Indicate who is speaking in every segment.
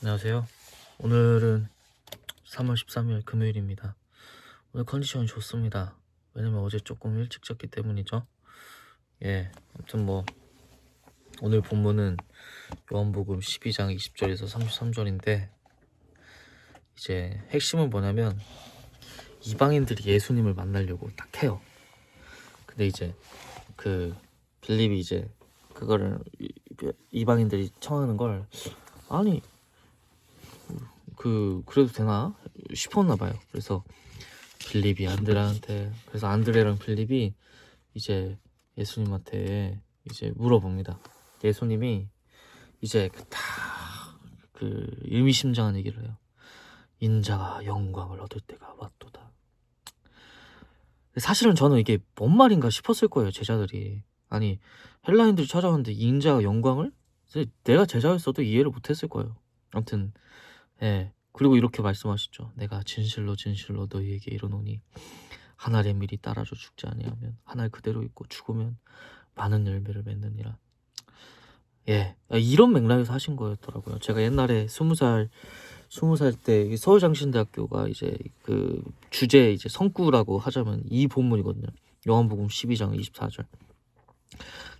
Speaker 1: 안녕하세요. 오늘은 3월 13일 금요일입니다. 오늘 컨디션이 좋습니다. 왜냐면 어제 조금 일찍 잤기 때문이죠. 아무튼 오늘 본문은 요한복음 12장 20절에서 33절인데, 이제 핵심은 뭐냐면 이방인들이 예수님을 만나려고 딱 해요. 근데 이제 그 빌립이 이제 그거를 이방인들이 청하는 걸, 아니 그래도 되나 싶었나 봐요. 그래서 빌립이 안드레한테, 그래서 안드레랑 빌립이 이제 예수님한테 이제 물어봅니다. 예수님이 이제 그 의미심장한 얘기를 해요. 인자가 영광을 얻을 때가 왔도다. 사실은 저는 이게 뭔 말인가 싶었을 거예요, 제자들이. 아니, 헬라인들이 찾아왔는데 인자가 영광을? 내가 제자였어도 이해를 못했을 거예요. 아무튼 그리고 이렇게 말씀하시죠. 내가 진실로 진실로 너희에게 이르노니 한 알의 밀이 따라져 죽지 아니하면 한 알 그대로 있고 죽으면 많은 열매를 맺느니라. 이런 맥락에서 하신 거였더라고요. 제가 옛날에 20살 때 서울장신대학교가 이제 그 주제 이제 성구라고 하자면 이 본문이거든요. 요한복음 12장 24절.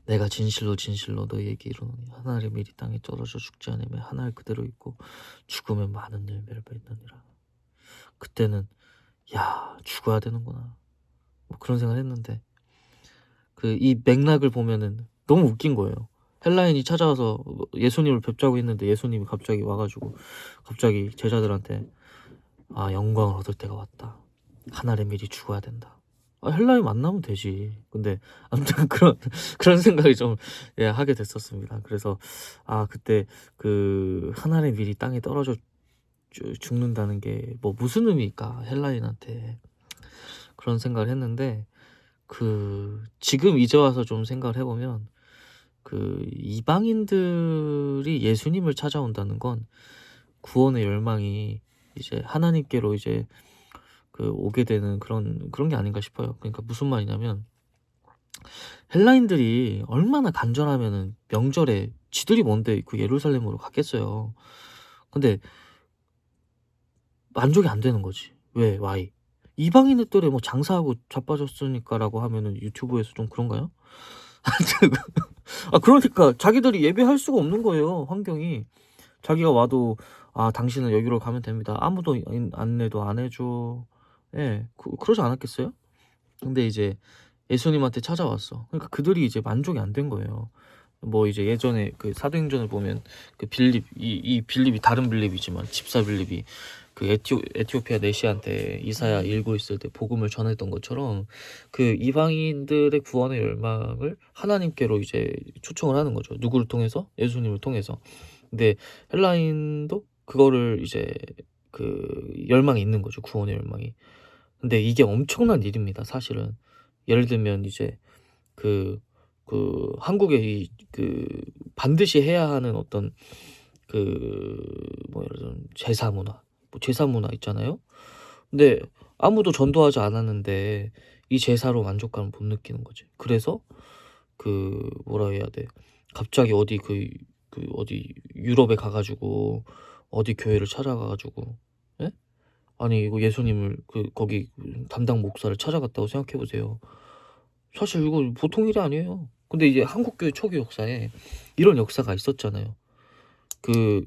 Speaker 1: 내가 진실로 진실로 너희에게 이르노니 한 알의 밀이 땅에 떨어져 죽지 않으면 한 알 그대로 있고 죽으면 많은 열매를 맺느니라. 그때는 죽어야 되는구나, 뭐 그런 생각을 했는데, 이 맥락을 보면은 너무 웃긴 거예요. 헬라인이 찾아와서 예수님을 뵙자고 했는데 예수님이 갑자기 와가지고 갑자기 제자들한테 영광을 얻을 때가 왔다. 한 알의 밀이 죽어야 된다. 헬라인 만나면 되지. 근데 아무튼 그런 생각을 좀 하게 됐었습니다. 그래서 그때 그 한 알의 밀이 땅에 떨어져 죽는다는 게 뭐 무슨 의미일까, 헬라인한테. 그런 생각을 했는데, 지금 이제 와서 좀 생각을 해보면 이방인들이 예수님을 찾아온다는 건 구원의 열망이 이제 하나님께로 이제 오게 되는 그런 게 아닌가 싶어요. 그러니까 무슨 말이냐면, 헬라인들이 얼마나 간절하면은 명절에 지들이 뭔데 그 예루살렘으로 갔겠어요. 근데 만족이 안 되는 거지. 왜? 와이. 이방인들이 뭐 장사하고 자빠졌으니까라고 하면은 유튜브에서 좀 그런가요? 그러니까 자기들이 예배할 수가 없는 거예요, 환경이. 자기가 와도 당신은 여기로 가면 됩니다. 아무도 안내도 안 해줘. 그러지 않았겠어요? 근데 이제 예수님한테 찾아왔어. 그러니까 그들이 이제 만족이 안 된 거예요. 뭐 이제 예전에 그 사도행전을 보면 그 빌립, 이 빌립이 다른 빌립이지만 집사 빌립이 그 에티오피아 내시한테 이사야 읽고 있을 때 복음을 전했던 것처럼 그 이방인들의 구원의 열망을 하나님께로 이제 초청을 하는 거죠. 누구를 통해서? 예수님을 통해서. 근데 헬라인도 그거를 이제 열망이 있는 거죠. 구원의 열망이. 근데 이게 엄청난 일입니다, 사실은. 예를 들면 이제 한국의 반드시 해야 하는 어떤 뭐 예를 들면 제사 문화 있잖아요. 근데 아무도 전도하지 않았는데 이 제사로 만족감을 못 느끼는 거지. 그래서 뭐라 해야 돼? 갑자기 어디 유럽에 가가지고 어디 교회를 찾아가가지고, 아니 이거 예수님을 거기 담당 목사를 찾아갔다고 생각해 보세요. 사실 이거 보통 일이 아니에요. 근데 이제 한국교회 초기 역사에 이런 역사가 있었잖아요.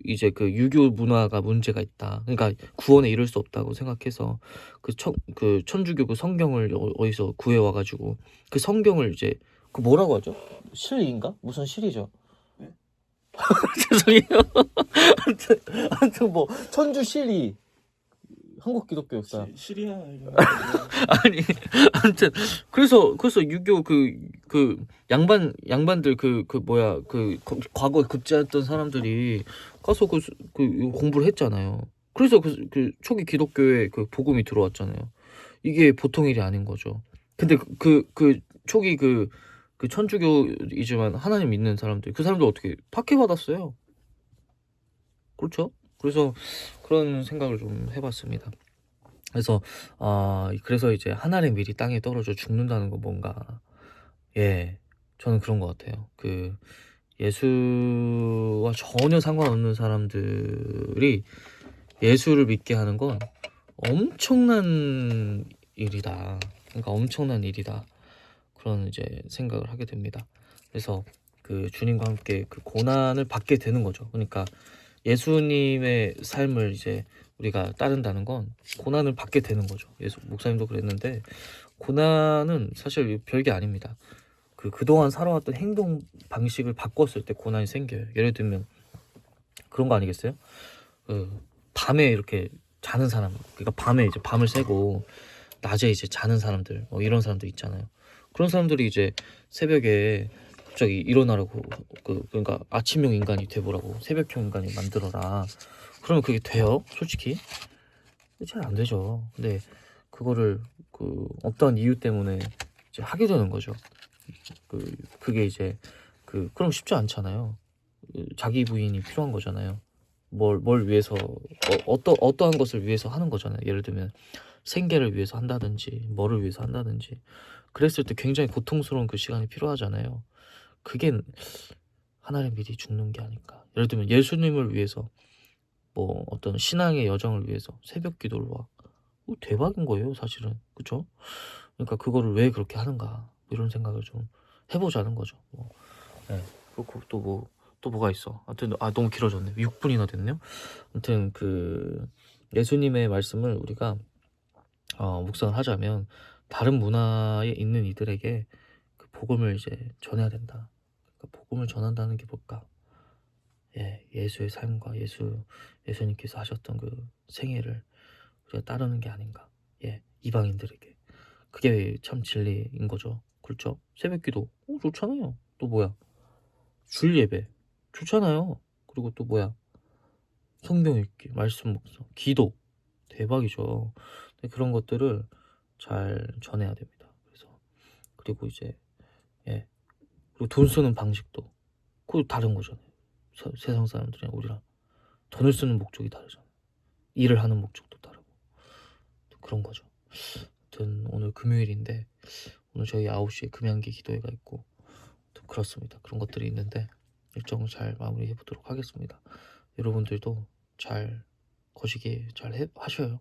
Speaker 1: 이제 유교 문화가 문제가 있다. 그러니까 구원에 이를 수 없다고 생각해서 천주교 성경을 어디서 구해 와가지고 그 성경을 이제 뭐라고 하죠? 실인가? 무슨 실이죠? 죄송해요. 아무튼 뭐 천주 실이 한국 기독교 역사.
Speaker 2: 시리아 이런
Speaker 1: 아니, 아무튼 그래서 유교 양반들 과거에 급제했던 사람들이 가서 공부를 했잖아요. 그래서 초기 기독교에 복음이 들어왔잖아요. 이게 보통 일이 아닌 거죠. 근데 초기 천주교이지만 하나님 믿는 사람들, 그 사람들 어떻게 박해받았어요. 그렇죠? 그래서 그런 생각을 좀 해봤습니다. 그래서 이제 한 알의 밀이 땅에 떨어져 죽는다는 건 뭔가, 저는 그런 것 같아요. 예수와 전혀 상관없는 사람들이 예수를 믿게 하는 건 엄청난 일이다. 그러니까 엄청난 일이다. 그런 이제 생각을 하게 됩니다. 그래서 그 주님과 함께 그 고난을 받게 되는 거죠. 그러니까 예수님의 삶을 이제 우리가 따른다는 건 고난을 받게 되는 거죠. 예수 목사님도 그랬는데 고난은 사실 별게 아닙니다. 그동안 살아왔던 행동 방식을 바꿨을 때 고난이 생겨요. 예를 들면 그런 거 아니겠어요? 밤에 이렇게 자는 사람, 그러니까 밤에 이제 밤을 새고 낮에 이제 자는 사람들, 뭐 이런 사람들 있잖아요. 그런 사람들이 이제 새벽에 갑자기 일어나라고, 그러니까 아침형 인간이 돼보라고, 새벽형 인간이 만들어라. 그러면 그게 돼요? 솔직히 잘 안 되죠. 근데 그거를 어떠한 이유 때문에 이제 하게 되는 거죠. 그게 이제 그럼 쉽지 않잖아요. 자기 부인이 필요한 거잖아요. 뭘 위해서 어떠한 것을 위해서 하는 거잖아요. 예를 들면 생계를 위해서 한다든지 뭐를 위해서 한다든지 그랬을 때 굉장히 고통스러운 그 시간이 필요하잖아요. 그게 하나를 미리 죽는 게 아닐까. 예를 들면 예수님을 위해서 뭐 어떤 신앙의 여정을 위해서 새벽 기도를 와. 대박인 거예요, 사실은. 그쵸? 그러니까 그거를 왜 그렇게 하는가 이런 생각을 좀 해보자는 거죠. 네. 그렇고 또 뭐가 있어. 하여튼 너무 길어졌네. 6분이나 됐네요. 아무튼 예수님의 말씀을 우리가 묵상을 하자면 다른 문화에 있는 이들에게 그 복음을 이제 전해야 된다. 그러니까 복음을 전한다는 게 뭘까? 예수의 삶과 예수님께서 하셨던 그 생애를 우리가 따르는 게 아닌가. 이방인들에게. 그게 참 진리인 거죠. 그렇죠? 새벽기도 좋잖아요. 또 뭐야? 줄 예배 좋잖아요. 그리고 또 뭐야? 성경 읽기, 말씀 묵상, 기도 대박이죠. 근데 그런 것들을 잘 전해야 됩니다. 그리고 이제 그리고 돈 쓰는 방식도 그거 다른 거잖아요. 세상 사람들이랑 우리랑 돈을 쓰는 목적이 다르잖아요. 일을 하는 목적도 다르고 그런 거죠. 아무튼 오늘 금요일인데 오늘 저희 9시에 금양기 기도회가 있고 또 그렇습니다. 그런 것들이 있는데 일정을 잘 마무리해 보도록 하겠습니다. 여러분들도 잘 거시기 잘 하셔요.